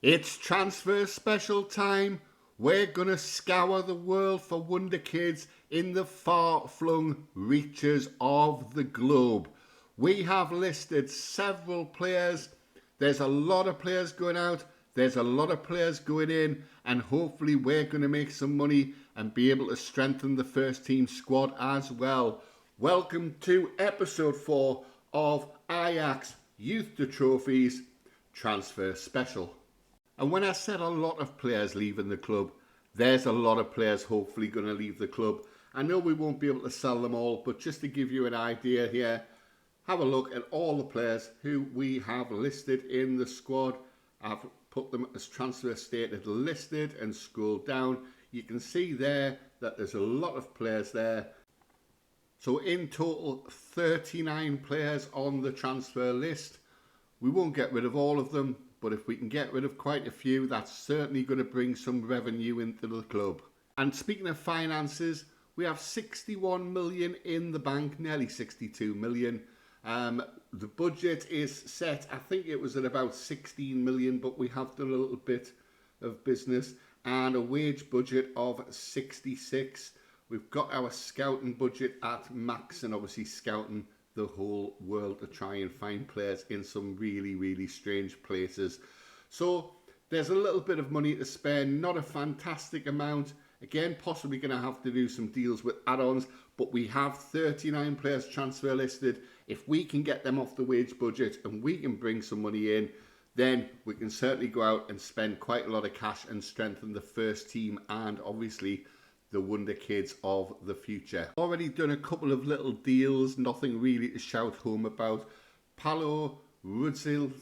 It's transfer special time. We're going to scour the world for Wonderkids in the far-flung reaches of the globe. We have listed several players. There's a lot of players going out. There's a lot of players going in. And hopefully we're going to make some money and be able to strengthen the first team squad as well. Welcome to episode 4 of Ajax Youth To Trophies Transfer Special. And when I said a lot of players leaving the club, there's a lot of players hopefully going to leave the club. I know we won't be able to sell them all, but just to give you an idea here, have a look at all the players who we have listed in the squad. I've put them as transfer stated listed and scroll down. You can see there that there's a lot of players there. So in total, 39 players on the transfer list. We won't get rid of all of them, but if we can get rid of quite a few, that's certainly going to bring some revenue into the club. And speaking of finances, we have 61 million in the bank, nearly 62 million. The budget is set, I think it was at about 16 million, but we have done a little bit of business, and a wage budget of 66. We've got our scouting budget at max, and obviously scouting the whole world to try and find players in some really strange places. So there's a little bit of money to spend, not a fantastic amount. Again, possibly going to have to do some deals with add-ons, but we have 39 players transfer listed. If we can get them off the wage budget and we can bring some money in, then we can certainly go out and spend quite a lot of cash and strengthen the first team and obviously the Wonderkids of the future. Already done a couple of little deals, nothing really to shout home about. Paulo Rudisill,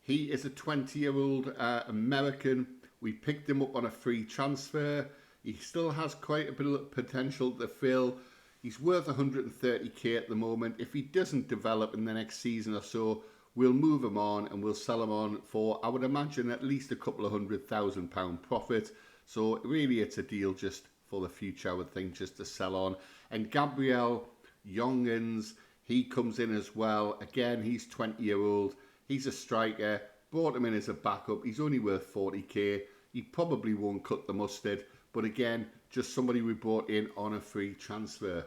he is a 20-year-old American. We picked him up on a free transfer. He still has quite a bit of potential to fill. He's worth 130k at the moment. If he doesn't develop in the next season or so, we'll move him on and we'll sell him on for, I would imagine, at least a couple of £100,000 profit. So really it's a deal just for the future, I would think, just to sell on. And Gabriel Youngins, he comes in as well. Again, he's 20-year-old. He's a striker. Brought him in as a backup. He's only worth 40k. He probably won't cut the mustard. But again, just somebody we brought in on a free transfer.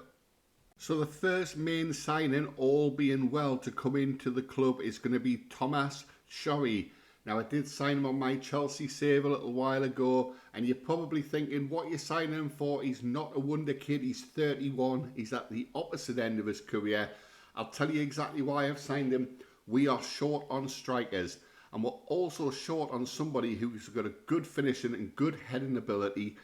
So the first main signing, all being well, to come into the club is going to be Thomas Shorey. Now, I did sign him on my Chelsea save a little while ago, and you're probably thinking, what you're signing him for? He's not a wonder kid. He's 31. He's at the opposite end of his career. I'll tell you exactly why I've signed him. We are short on strikers, and we're also short on somebody who's got a good finishing and good heading ability,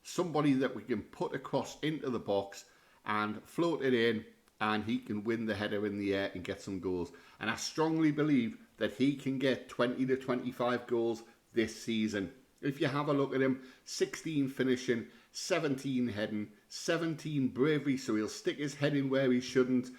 somebody that we can put across into the box and float it in, and he can win the header in the air and get some goals. And I strongly believe that he can get 20 to 25 goals this season. If you have a look at him, 16 finishing, 17 heading, 17 bravery, so he'll stick his head in where he shouldn't.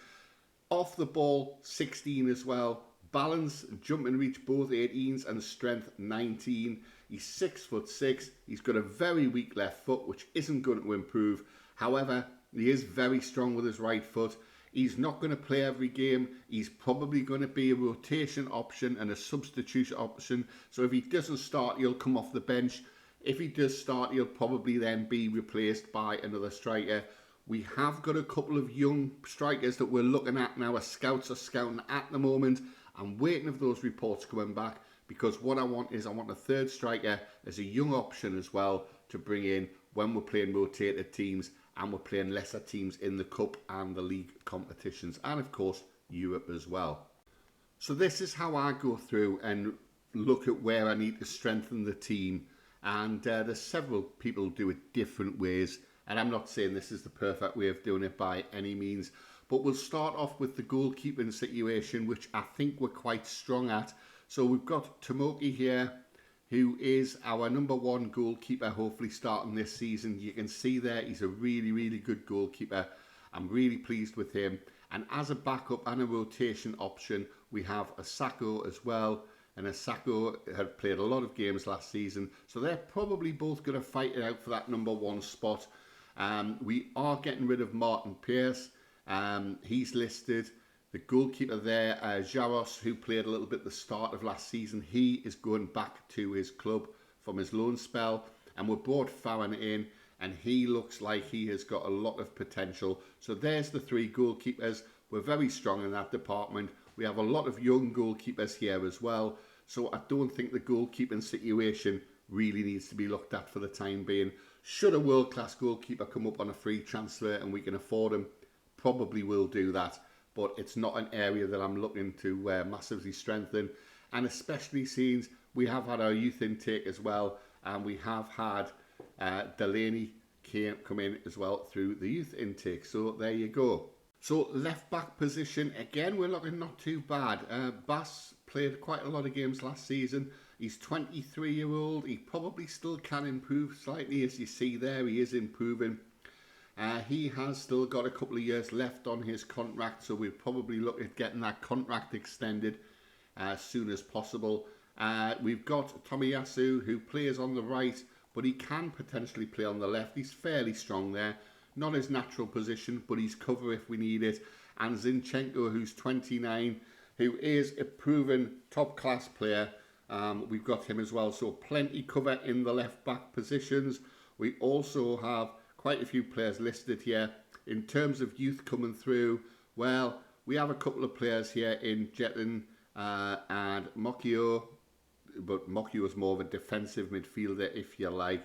Off the ball, 16 as well. Balance, jump and reach, both 18s, and strength, 19. He's 6'6". He's got a very weak left foot, which isn't going to improve. However, he is very strong with his right foot. He's not going to play every game. He's probably going to be a rotation option and a substitution option. So if he doesn't start, he'll come off the bench. If he does start, he'll probably then be replaced by another striker. We have got a couple of young strikers that we're looking at now. Our scouts are scouting at the moment. I'm waiting for those reports coming back, because what I want is I want a third striker as a young option as well to bring in when we're playing rotated teams and we're playing lesser teams in the cup and the league competitions, and of course Europe as well. So this is how I go through and look at where I need to strengthen the team, and there's several people do it different ways, and I'm not saying this is the perfect way of doing it by any means, but we'll start off with the goalkeeping situation, which I think we're quite strong at. So we've got Tomoki here, who is our #1 goalkeeper, hopefully starting this season. You can see there he's a really good goalkeeper. I'm really pleased with him. And as a backup and a rotation option, we have Asako as well. And Asako had played a lot of games last season, so they're probably both going to fight it out for that #1 spot. We are getting rid of Martin Pearce. He's listed. The goalkeeper there, Jaros, who played a little bit at the start of last season, he is going back to his club from his loan spell. And we brought Farron in, and he looks like he has got a lot of potential. So there's the three goalkeepers. We're very strong in that department. We have a lot of young goalkeepers here as well. So I don't think the goalkeeping situation really needs to be looked at for the time being. Should a world-class goalkeeper come up on a free transfer and we can afford him, probably will do that. But it's not an area that I'm looking to massively strengthen. And especially since we have had our youth intake as well, and we have had Delaney come in as well through the youth intake. So there you go. So left back position, again, we're looking not too bad. Bass played quite a lot of games last season. He's 23-year-old. He probably still can improve slightly, as you see there. He is improving. He has still got a couple of years left on his contract, so we'll probably look at getting that contract extended as soon as possible. We've got Tomiyasu, who plays on the right, but he can potentially play on the left. He's fairly strong there. Not his natural position, but he's cover if we need it. And Zinchenko, who's 29, who is a proven top-class player. We've got him as well, so plenty cover in the left-back positions. We also have quite a few players listed here. In terms of youth coming through, well, we have a couple of players here in Jetin and Mokio, but Mokio is more of a defensive midfielder, if you like.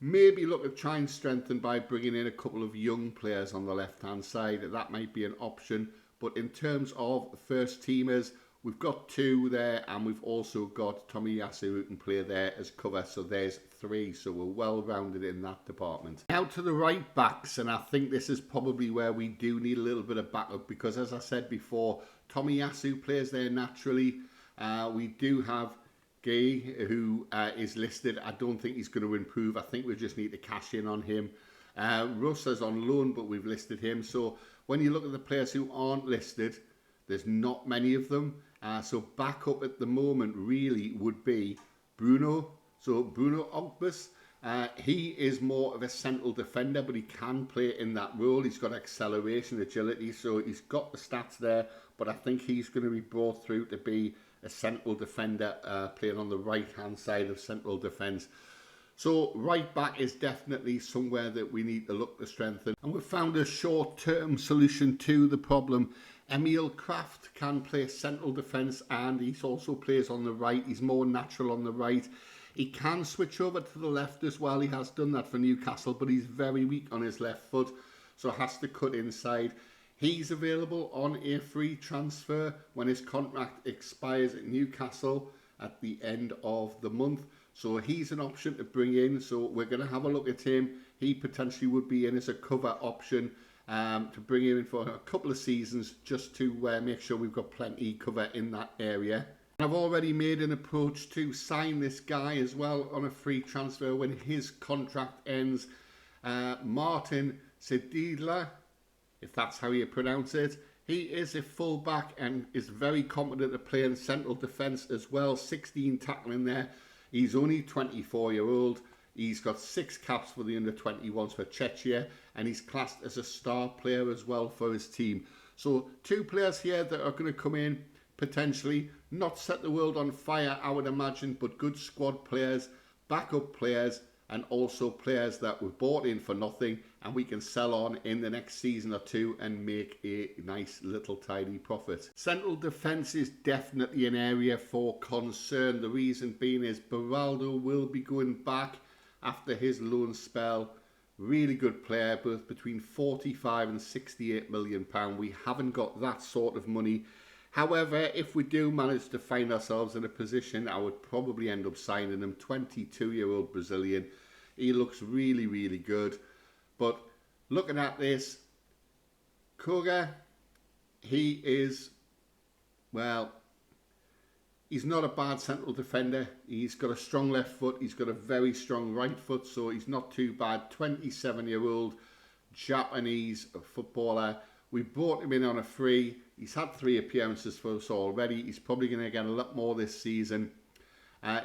Maybe look at try and strengthen by bringing in a couple of young players on the left-hand side. That might be an option. But in terms of first teamers, we've got two there, and we've also got Tomiyasu who can play there as cover. So there's three. So we're well-rounded in that department. Now to the right backs, and I think this is probably where we do need a little bit of backup because, as I said before, Tomiyasu plays there naturally. We do have Gay, who is listed. I don't think he's going to improve. I think we just need to cash in on him. Russ is on loan, but we've listed him. So when you look at the players who aren't listed, there's not many of them. So backup at the moment really would be Bruno. So Bruno Ogbus, he is more of a central defender, but he can play in that role. He's got acceleration, agility, so he's got the stats there. But I think he's going to be brought through to be a central defender playing on the right-hand side of central defence. So right back is definitely somewhere that we need to look to strengthen. And we've found a short-term solution to the problem. Emil Kraft can play central defence and he also plays on the right. He's more natural on the right. He can switch over to the left as well. He has done that for Newcastle, but he's very weak on his left foot, so has to cut inside. He's available on a free transfer when his contract expires at Newcastle at the end of the month. So he's an option to bring in. So we're going to have a look at him. He potentially would be in as a cover option to bring him in for a couple of seasons just to make sure we've got plenty cover in that area. I've already made an approach to sign this guy as well on a free transfer when his contract ends. Martin Sedidla, if that's how you pronounce it. He is a full-back and is very competent at playing central defence as well. 16 tackling there. He's only 24-year-old. He's got 6 caps for the under-21s for Czechia, and he's classed as a star player as well for his team. So 2 players here that are going to come in, potentially, not set the world on fire, I would imagine, but good squad players, backup players, and also players that were bought in for nothing and we can sell on in the next season or two and make a nice little tidy profit. Central defence is definitely an area for concern. The reason being is Beraldo will be going back after his loan spell. Really good player, both between 45 and 68 million pound. We haven't got that sort of money. However, if we do manage to find ourselves in a position, I would probably end up signing him. 22-year-old Brazilian. He looks really, really good. But looking at this, Koga, he is, well, he's not a bad central defender. He's got a strong left foot. He's got a very strong right foot, so he's not too bad. 27-year-old Japanese footballer. We brought him in on a free. He's had 3 appearances for us already. He's probably going to get a lot more this season.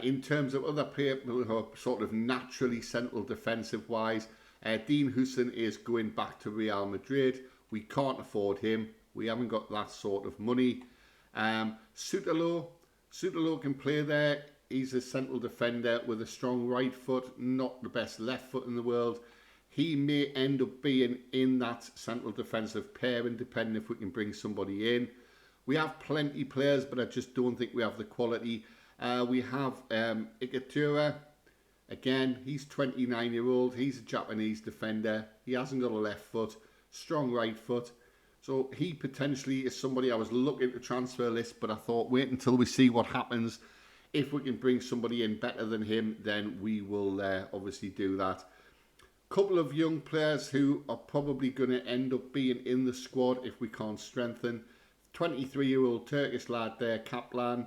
In terms of other players who are sort of naturally central defensive-wise, Dean Huijsen is going back to Real Madrid. We can't afford him. We haven't got that sort of money. Sutalo can play there. He's a central defender with a strong right foot, not the best left foot in the world. He may end up being in that central defensive pairing, depending if we can bring somebody in. We have plenty of players, but I just don't think we have the quality. We have Ikatura. Again, he's 29-year-old. He's a Japanese defender. He hasn't got a left foot, strong right foot. So he potentially is somebody I was looking to transfer list, but I thought wait until we see what happens. If we can bring somebody in better than him, then we will obviously do that. Couple of young players who are probably going to end up being in the squad if we can't strengthen. 23-year-old Turkish lad there, Kaplan.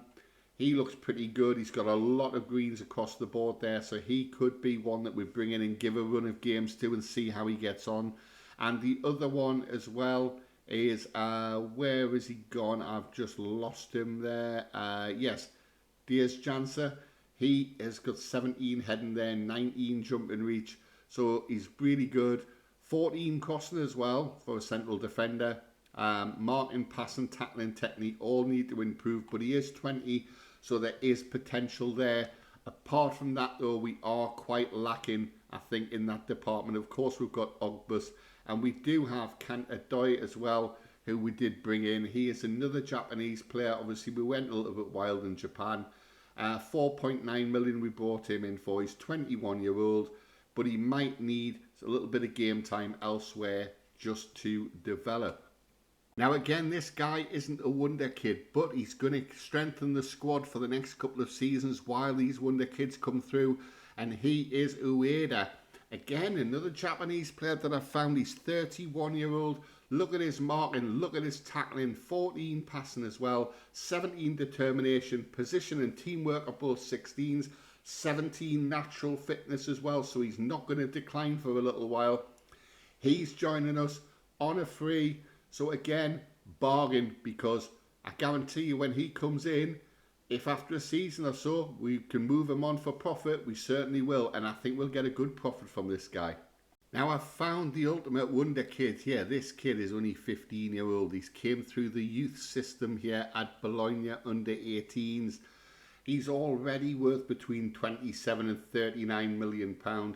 He looks pretty good. He's got a lot of greens across the board there, so he could be one that we bring in and give a run of games to and see how he gets on. And the other one as well is, where has he gone? I've just lost him there. Yes, Diaz Janser. He has got 17 heading there, 19 jumping reach. So he's really good. 14 crossing as well for a central defender. Marking, passing, tackling technique all need to improve, but he is 20, so there is potential there. Apart from that, though, we are quite lacking, I think, in that department. Of course, we've got Ogbus, and we do have Kantadoi as well, who we did bring in. He is another Japanese player. Obviously, we went a little bit wild in Japan. 4.9 million we brought him in for. He's 21-year-old. But he might need a little bit of game time elsewhere just to develop. Now again, this guy isn't a wonder kid, but he's going to strengthen the squad for the next couple of seasons while these wonder kids come through, and he is Ueda. Again, another Japanese player that I found. He's 31-year-old. Look at his marking, look at his tackling, 14 passing as well, 17 determination, position and teamwork are both 16s. 17 natural fitness as well, so he's not going to decline for a little while. He's joining us on a free, so again, bargain, because I guarantee you when he comes in, if after a season or so we can move him on for profit, we certainly will, and I think we'll get a good profit from this guy. Now I've found the ultimate wonder kid here. This kid is only 15-year-old. He's came through the youth system here at Bologna under 18s. He's already worth between 27 and 39 million pound.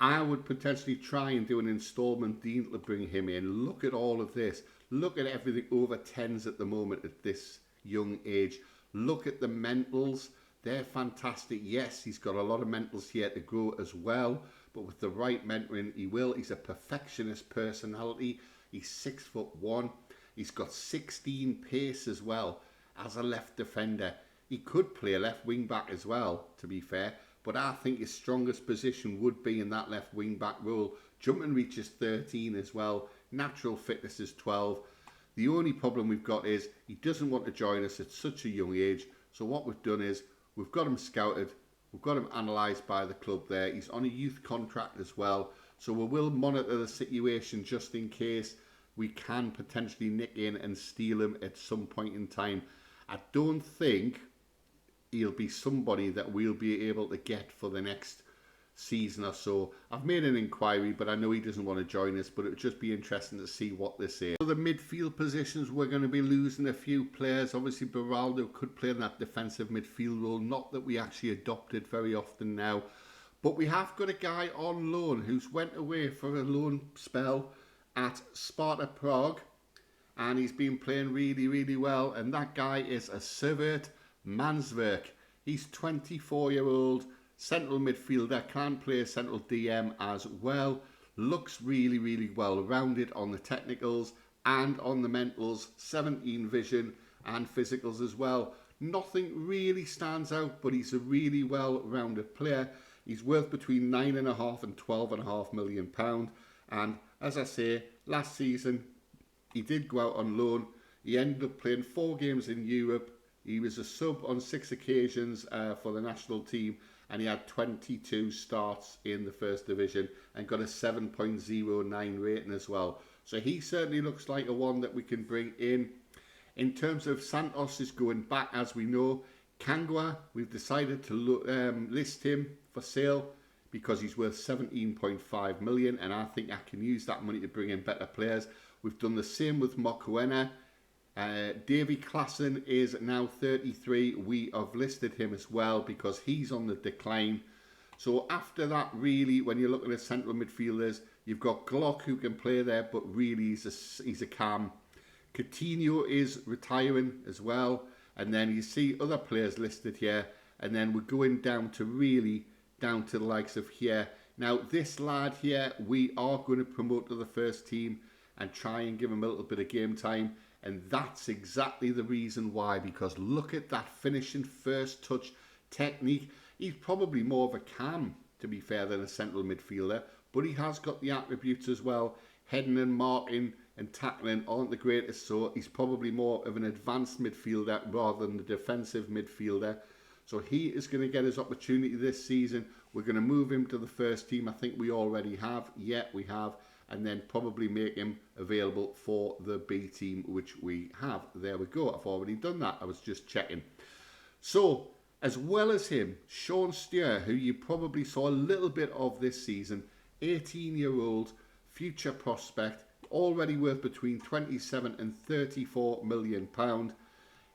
I would potentially try and do an instalment deal to bring him in. Look at all of this. Look at everything over 10s at the moment at this young age. Look at the mentals. They're fantastic. Yes, he's got a lot of mentals here to grow as well, but with the right mentoring, he will. He's a perfectionist personality. He's 6'1". He's got 16 pace as well as a left defender. He could play a left wing back as well, to be fair, but I think his strongest position would be in that left wing back role. Jumping reach is 13 as well. Natural fitness is 12. The only problem we've got is he doesn't want to join us at such a young age. So what we've done is we've got him scouted. We've got him analysed by the club there. He's on a youth contract as well. So we will monitor the situation just in case we can potentially nick in and steal him at some point in time. I don't think he'll be somebody that we'll be able to get for the next season or so. I've made an inquiry, but I know he doesn't want to join us, but it would just be interesting to see what they say. So the midfield positions, we're going to be losing a few players. Obviously, Beraldo could play in that defensive midfield role, not that we actually adopted very often now. But we have got a guy on loan who's went away for a loan spell at Sparta Prague, and he's been playing really, really well, and that guy is a Sivert Mansverk. He's 24-year-old, central midfielder, can play central DM as well. Looks really, really well rounded on the technicals and on the mentals. 17 vision and physicals as well. Nothing really stands out, but he's a really well rounded player. He's worth between £9.5 and £12.5 million. And as I say, last season he did go out on loan. He ended up playing 4 games in Europe. He was a sub on 6 occasions for the national team, and he had 22 starts in the first division and got a 7.09 rating as well. So he certainly looks like a one that we can bring in. In terms of Santos is going back, as we know. Kangwa, we've decided to list him for sale because he's worth 17.5 million, and I think I can use that money to bring in better players. We've done the same with Mokuena. Davy Klassen is now 33. We have listed him as well because he's on the decline. So after that, really, when you're looking at central midfielders, you've got Glock who can play there, but really he's a cam. Coutinho is retiring as well. And then you see other players listed here. And then we're going down to the likes of here. Now, this lad here, we are going to promote to the first team and try and give him a little bit of game time. And that's exactly the reason why, because look at that finishing first touch technique. He's probably more of a cam, to be fair, than a central midfielder, but he has got the attributes as well. Heading and marking and tackling aren't the greatest, so he's probably more of an advanced midfielder rather than the defensive midfielder. So he is going to get his opportunity this season. We're going to move him to the first team. I think we already have. Yeah, we have. And then probably make him available for the B team, which we have. There we go. I've already done that. I was just checking. So, as well as him, Sean Steer, who you probably saw a little bit of this season, 18-year-old, future prospect, already worth between 27 and 34 million pound.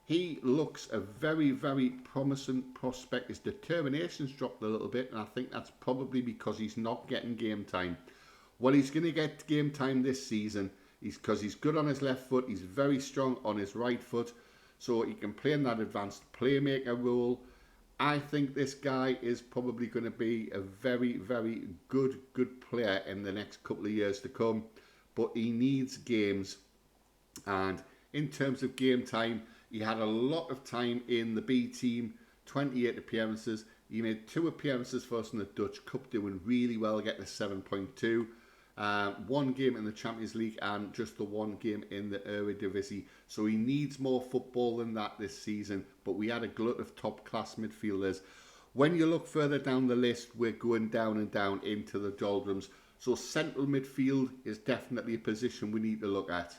He looks a very, very promising prospect. His determination's dropped a little bit, and I think that's probably because he's not getting game time. Well, he's going to get game time this season because he's good on his left foot. He's very strong on his right foot. So he can play in that advanced playmaker role. I think this guy is probably going to be a very, very good player in the next couple of years to come. But he needs games. And in terms of game time, he had a lot of time in the B team, 28 appearances. He made 2 appearances for us in the Dutch Cup, doing really well, getting a 7.2. 1 game in the Champions League and just the 1 game in the Eredivisie. So he needs more football than that this season. But we had a glut of top-class midfielders. When you look further down the list, we're going down and down into the doldrums. So central midfield is definitely a position we need to look at.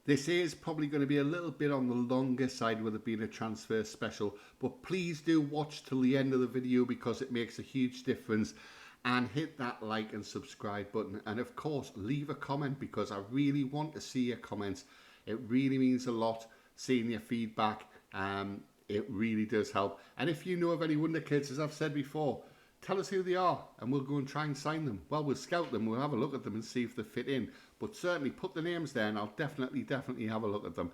This is probably going to be a little bit on the longer side with it being a transfer special. But please do watch till the end of the video because it makes a huge difference. And hit that like and subscribe button. And of course, leave a comment because I really want to see your comments. It really means a lot seeing your feedback. It really does help. And if you know of any Wonderkids, as I've said before, tell us who they are and we'll go and try and sign them. Well, we'll scout them, we'll have a look at them and see if they fit in. But certainly put the names there and I'll definitely have a look at them.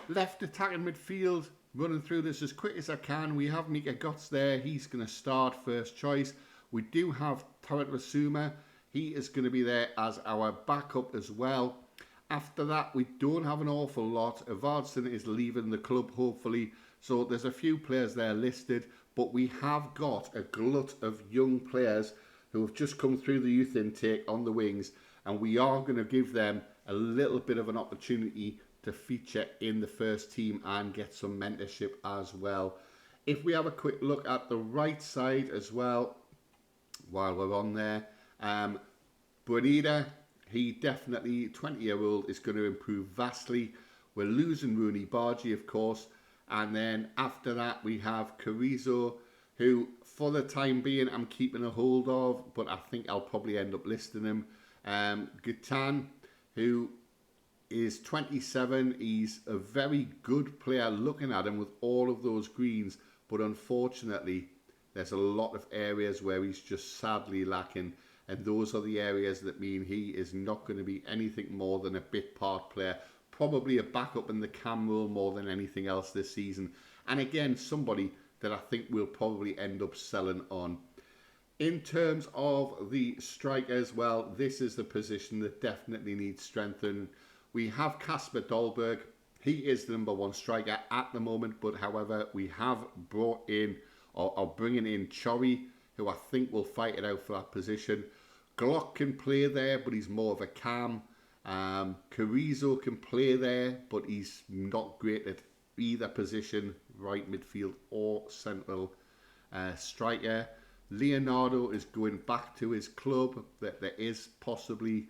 Left attacking midfield, running through this as quick as I can. We have Mika Gotts there. He's going to start first choice. We do have Tarat Rasuma. He is going to be there as our backup as well. After that, we don't have an awful lot. Evardson is leaving the club, hopefully. So there's a few players there listed. But we have got a glut of young players who have just come through the youth intake on the wings. And we are going to give them a little bit of an opportunity to feature in the first team and get some mentorship as well. If we have a quick look at the right side as well, while we're on there, Bonita, he definitely, 20-year-old, is going to improve vastly. We're losing Rooney Bargy, of course. And then after that, we have Carrizo, who, for the time being, I'm keeping a hold of, but I think I'll probably end up listing him. Gutan, who is 27. He's a very good player looking at him with all of those greens, but unfortunately, there's a lot of areas where he's just sadly lacking, and those are the areas that mean he is not going to be anything more than a bit part player, probably a backup in the cam role more than anything else this season. And again, somebody that I think we'll probably end up selling on. In terms of the strikers, well, this is the position that definitely needs strengthening. We have Kasper Dolberg. He is the #1 striker at the moment, but however, we have brought in or bringing in Chori, who I think will fight it out for that position. Glock can play there, but he's more of a cam. Carrizo can play there, but he's not great at either position, right midfield or central striker. Leonardo is going back to his club. That there is possibly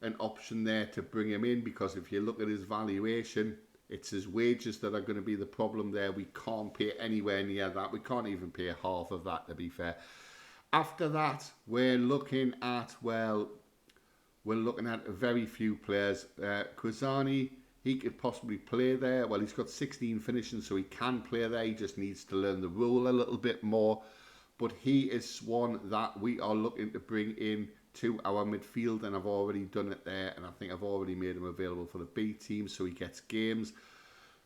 an option there to bring him in, because if you look at his valuation, it's his wages that are going to be the problem there. We can't pay anywhere near that. We can't even pay half of that, to be fair. After that, we're looking at, well, we're looking at very few players. Kwasani, he could possibly play there. Well, he's got 16 finishing, so he can play there. He just needs to learn the role a little bit more. But he is one that we are looking to bring in to our midfield, and I've already done it there, and I think I've already made him available for the B team, so he gets games.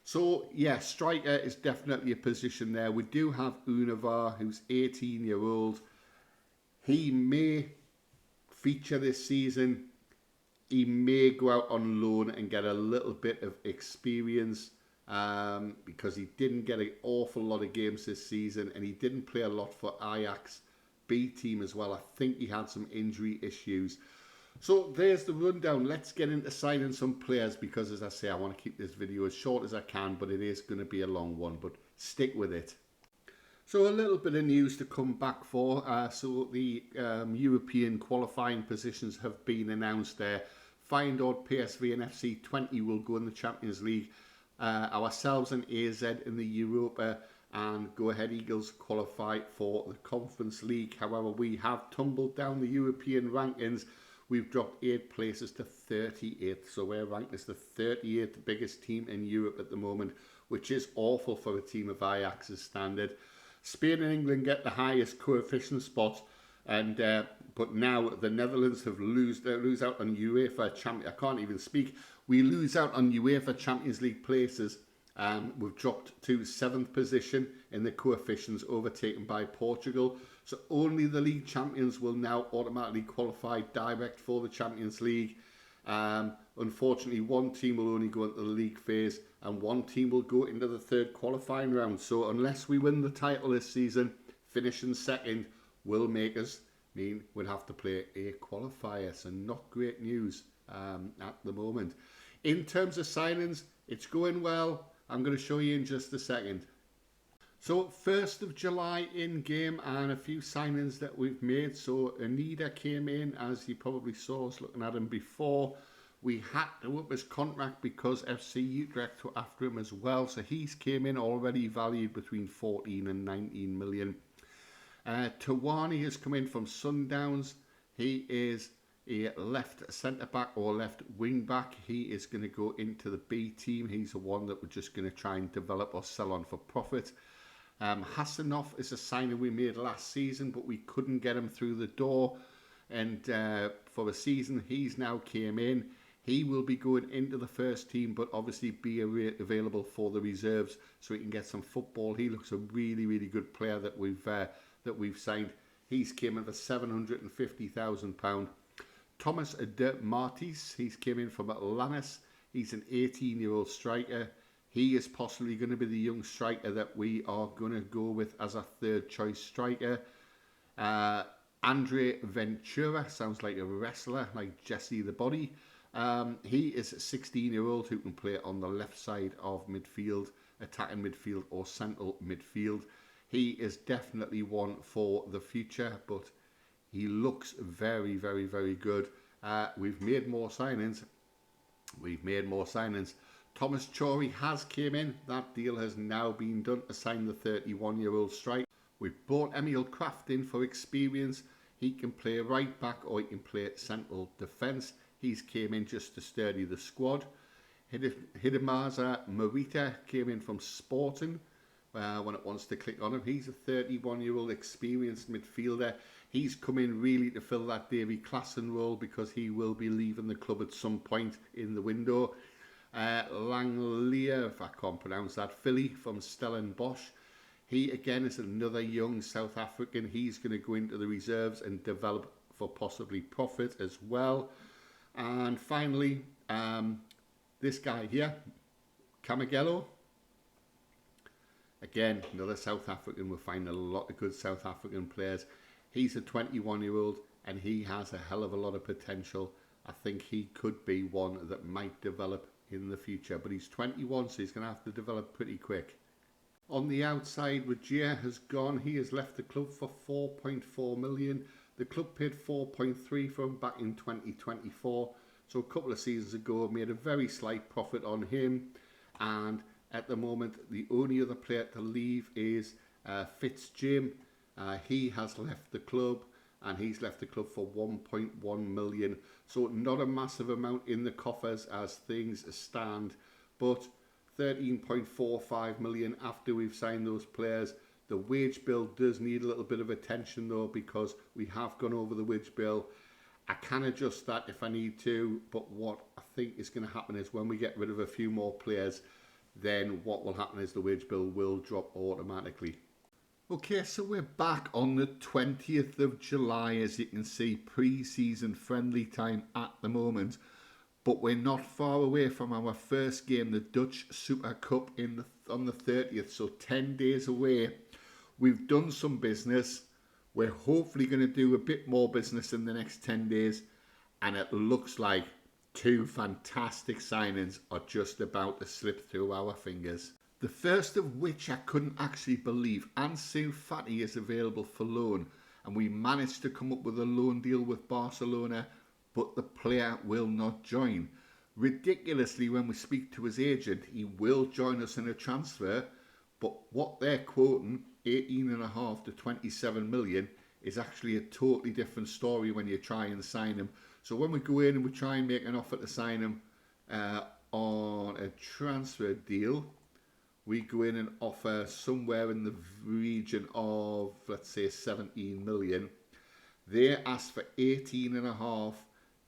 So, yeah, striker is definitely a position there. We do have Unavar, who's 18-year-old. He may feature this season. He may go out on loan and get a little bit of experience because he didn't get an awful lot of games this season, and he didn't play a lot for Ajax B team as well. I think he had some injury issues. So there's the rundown. Let's get into signing some players because, as I say, I want to keep this video as short as I can, but it is going to be a long one, but stick with it. So a little bit of news to come back for. So the European qualifying positions have been announced there. Feyenoord, PSV and FC 20 will go in the Champions League. Ourselves and AZ in the Europa, and Go Ahead Eagles qualify for the Conference League. However, we have tumbled down the European rankings. We've dropped 8 places to 38th, so we're ranked as the 38th biggest team in Europe at the moment, which is awful for a team of Ajax's standard. Spain and England get the highest coefficient spots, and but now the Netherlands have lose out on UEFA Champions. I can't even speak. We lose out on UEFA Champions League places. We've dropped to 7th position in the coefficients, overtaken by Portugal. So only the league champions will now automatically qualify direct for the Champions League. Unfortunately, one team will only go into the league phase and one team will go into the 3rd qualifying round. So unless we win the title this season, finishing 2nd will make us mean we'll have to play a qualifier. So not great news at the moment. In terms of signings, it's going well. I'm going to show you in just a second. So 1st of July in game, and a few signings that we've made. So Anida came in, as you probably saw us looking at him before. We had to up his contract because FC Utrecht were after him as well. So he's came in already valued between 14 and 19 million. Tawani has come in from Sundowns. He is a left centre back or left wing back. He is going to go into the B team. He's the one that we're just going to try and develop or sell on for profit. Hasanov is a signing we made last season, but we couldn't get him through the door. And for the season, he's now came in. He will be going into the first team, but obviously be available for the reserves so he can get some football. He looks a really, really good player that we've signed. He's came in for £750,000. Thomas de Martis, he's came in from Atlantis. He's an 18-year-old striker. He is possibly going to be the young striker that we are going to go with as a 3rd choice striker. Andre Ventura, sounds like a wrestler, like Jesse the Body. He is a 16-year-old who can play on the left side of midfield, attacking midfield or central midfield. He is definitely one for the future, but he looks very, very, very good. We've made more signings. Thomas Chori has came in. That deal has now been done to sign the 31-year-old striker. We've brought Emil Kraft in for experience. He can play right back or he can play central defence. He's came in just to sturdy the squad. Hidemaza Morita came in from Sporting when it wants to click on him. He's a 31-year-old experienced midfielder. He's come in really to fill that Davy Klaassen role because he will be leaving the club at some point in the window. Langlia, if I can't pronounce that, Philly from Stellenbosch. He again is another young South African. He's going to go into the reserves and develop for possibly profit as well. And finally, this guy here, Camagello. Again, another South African. We'll find a lot of good South African players. He's a 21-year-old and he has a hell of a lot of potential. I think he could be one that might develop in the future, but he's 21, so he's going to have to develop pretty quick. On the outside, Rajia has gone. He has left the club for 4.4 million. The club paid 4.3 for him back in 2024, so a couple of seasons ago made a very slight profit on him. And at the moment, the only other player to leave is Fitzjim. He has left the club. and he's left the club for 1.1 million. So not a massive amount in the coffers as things stand, but 13.45 million after we've signed those players. The wage bill does need a little bit of attention though, because we have gone over the wage bill. I can adjust that if I need to, but what I think is going to happen is when we get rid of a few more players, then what will happen is the wage bill will drop automatically. Okay, so we're back on the 20th of July, as you can see, pre-season friendly time at the moment. But we're not far away from our first game, the Dutch Super Cup, on the 30th, so 10 days away. We've done some business. We're hopefully going to do a bit more business in the next 10 days. And it looks like two fantastic signings are just about to slip through our fingers. The first of which I couldn't actually believe. Ansu Fati is available for loan. And we managed to come up with a loan deal with Barcelona, but the player will not join. Ridiculously, when we speak to his agent, he will join us in a transfer, but what they're quoting, 18.5 to 27 million, is actually a totally different story when you try and sign him. So when we go in and we try and make an offer to sign him on a transfer deal, we go in and offer somewhere in the region of, let's say, 17 million. They ask for 18.5,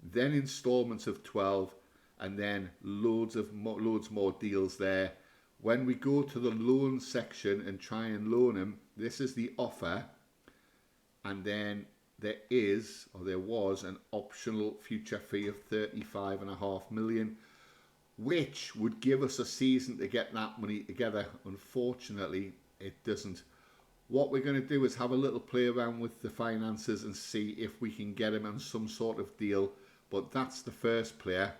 then instalments of 12, and then loads more deals there. When we go to the loan section and try and loan him, this is the offer, and then there was an optional future fee of 35.5 million, which would give us a season to get that money together. Unfortunately, it doesn't. What we're going to do is have a little play around with the finances and see if we can get him on some sort of deal. But that's the first player.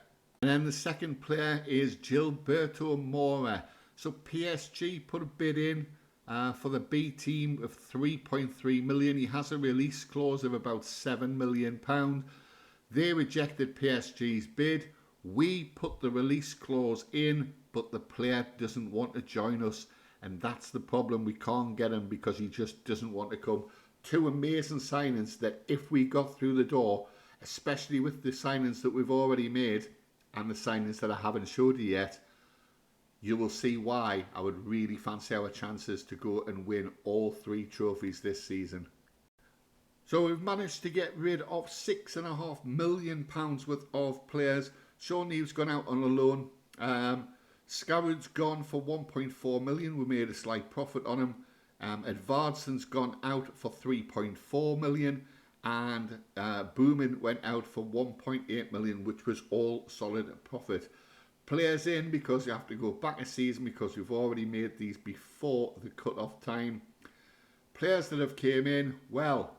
And then the second player is Gilberto Mora. So PSG put a bid in for the B team of 3.3 million. He has a release clause of about £7 million. They rejected PSG's bid. We put the release clause in, but the player doesn't want to join us. And that's the problem. We can't get him because he just doesn't want to come. Two amazing signings that if we got through the door, especially with the signings that we've already made and the signings that I haven't showed you yet, you will see why I would really fancy our chances to go and win all 3 trophies this season. So we've managed to get rid of £6.5 million worth of players. Sean Neve's gone out on a loan. Scouring's gone for 1.4 million. We made a slight profit on him. Edvardson's gone out for 3.4 million. And Boomin went out for 1.8 million, which was all solid profit. Players in because you have to go back a season because we've already made these before the cut-off time. Players that have came in, well,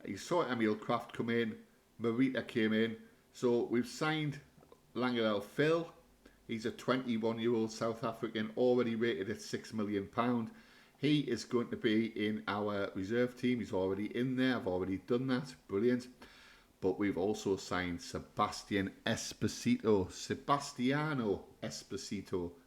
you saw Emil Kraft come in, Marita came in. So we've signed Langadel Phil. He's a 21-year-old South African, already rated at £6 million. He is going to be in our reserve team. He's already in there. I've already done that. Brilliant. But we've also signed Sebastiano Esposito,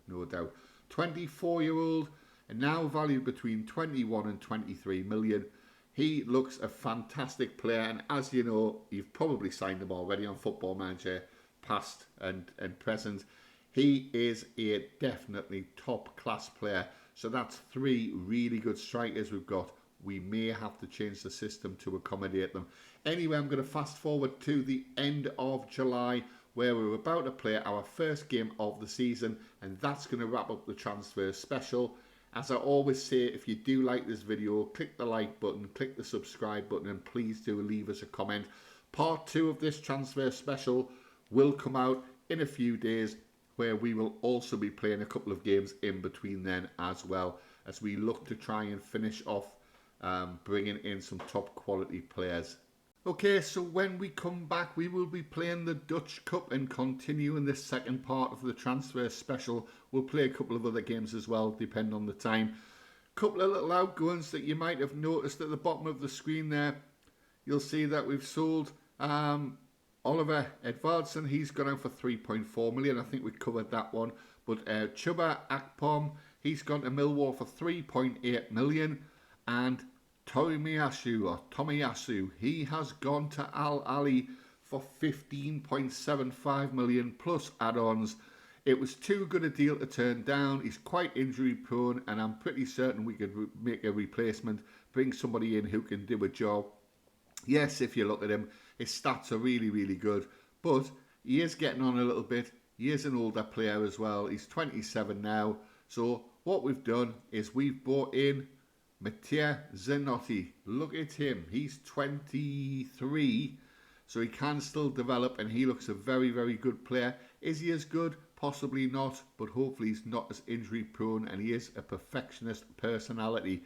no doubt. 24-year-old, and now valued between 21 and 23 million. He looks a fantastic player, and as you know, you've probably signed him already on Football Manager, past and present. He is a definitely top-class player. So that's 3 really good strikers we've got. We may have to change the system to accommodate them. Anyway, I'm going to fast forward to the end of July, where we're about to play our first game of the season, and that's going to wrap up the transfer special. As I always say, if you do like this video, click the like button, click the subscribe button, and please do leave us a comment. Part 2 of this transfer special will come out in a few days, where we will also be playing a couple of games in between then as well, as we look to try and finish off bringing in some top quality players. Okay, so when we come back, we will be playing the Dutch Cup and continuing this second part of the transfer special. We'll play a couple of other games as well, depending on the time. Couple of little outgoings that you might have noticed at the bottom of the screen there. You'll see that we've sold Oliver Edvardson. He's gone out for 3.4 million. I think we covered that one. But Chuba Akpom, he's gone to Millwall for 3.8 million. And Tomiyasu, he has gone to Al Ali for 15.75 million plus add-ons. It was too good a deal to turn down. He's quite injury prone, and I'm pretty certain we could make a replacement, bring somebody in who can do a job. Yes, if you look at him, his stats are really, really good, but he is getting on a little bit. He is an older player as well. He's 27 now. So what we've done is we've brought in Mattia Zanotti. Look at him. He's 23, so he can still develop, and he looks a very, very good player. Is he as good? Possibly not, but hopefully he's not as injury prone, and he is a perfectionist personality.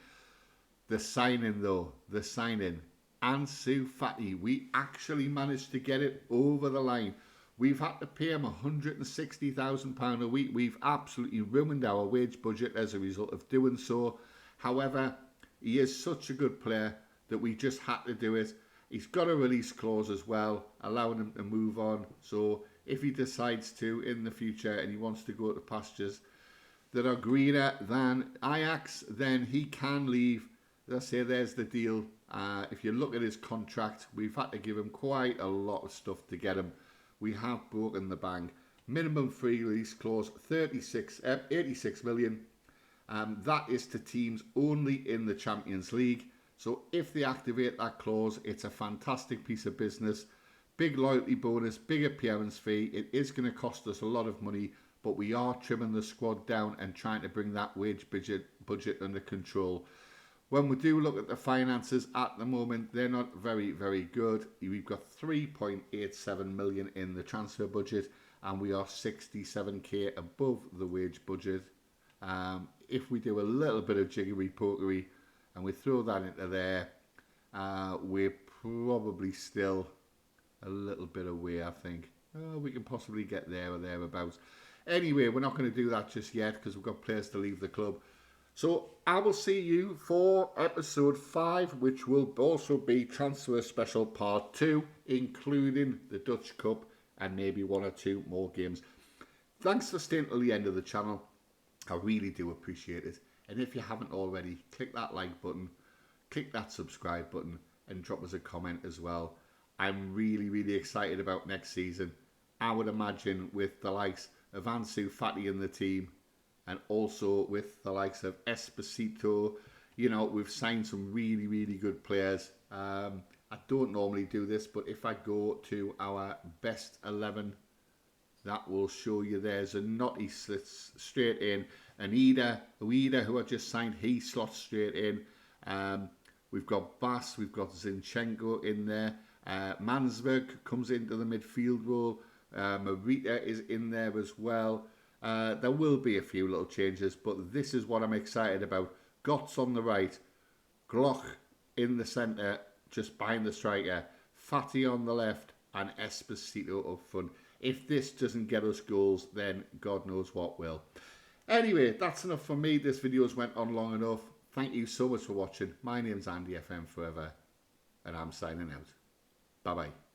The signing though, Ansu Fati, we actually managed to get it over the line. We've had to pay him £160,000 a week. We've absolutely ruined our wage budget as a result of doing so. However, he is such a good player that we just had to do it. He's got a release clause as well, allowing him to move on. So if he decides to in the future and he wants to go to pastures that are greener than Ajax, then he can leave. As I say, there's the deal. If you look at his contract, we've had to give him quite a lot of stuff to get him. We have broken the bank. Minimum free release clause, 86 million. That is to teams only in the Champions League. So if they activate that clause, it's a fantastic piece of business. Big loyalty bonus, big appearance fee. It is going to cost us a lot of money, but we are trimming the squad down and trying to bring that wage budget under control. When we do look at the finances at the moment, they're not very, very good. We've got 3.87 million in the transfer budget, and we are 67k above the wage budget. If we do a little bit of jiggery-pokery and we throw that into there, we're probably still a little bit away, I think. We can possibly get there or thereabouts. Anyway, we're not going to do that just yet because we've got players to leave the club. So I will see you for episode 5, which will also be Transfer Special Part 2, including the Dutch Cup and maybe 1 or 2 more games. Thanks for staying till the end of the channel. I really do appreciate it. And if you haven't already, click that like button, click that subscribe button, and drop us a comment as well. I'm really, really excited about next season. I would imagine with the likes of Ansu Fati in the team, and also with the likes of Esposito, you know, we've signed some really, really good players. I don't normally do this, but if I go to our best 11, that will show you there's a Zanotti slits straight in. Uida, who I just signed, he slots straight in. We've got Bass, we've got Zinchenko in there. Mansberg comes into the midfield role. Marita is in there as well. There will be a few little changes, but this is what I'm excited about. Gotts on the right, Glock in the centre, just behind the striker, Fati on the left, and Esposito up front. If this doesn't get us goals, then God knows what will. Anyway, that's enough for me. This video's went on long enough. Thank you so much for watching. My name's Andy FM Forever, and I'm signing out. Bye-bye.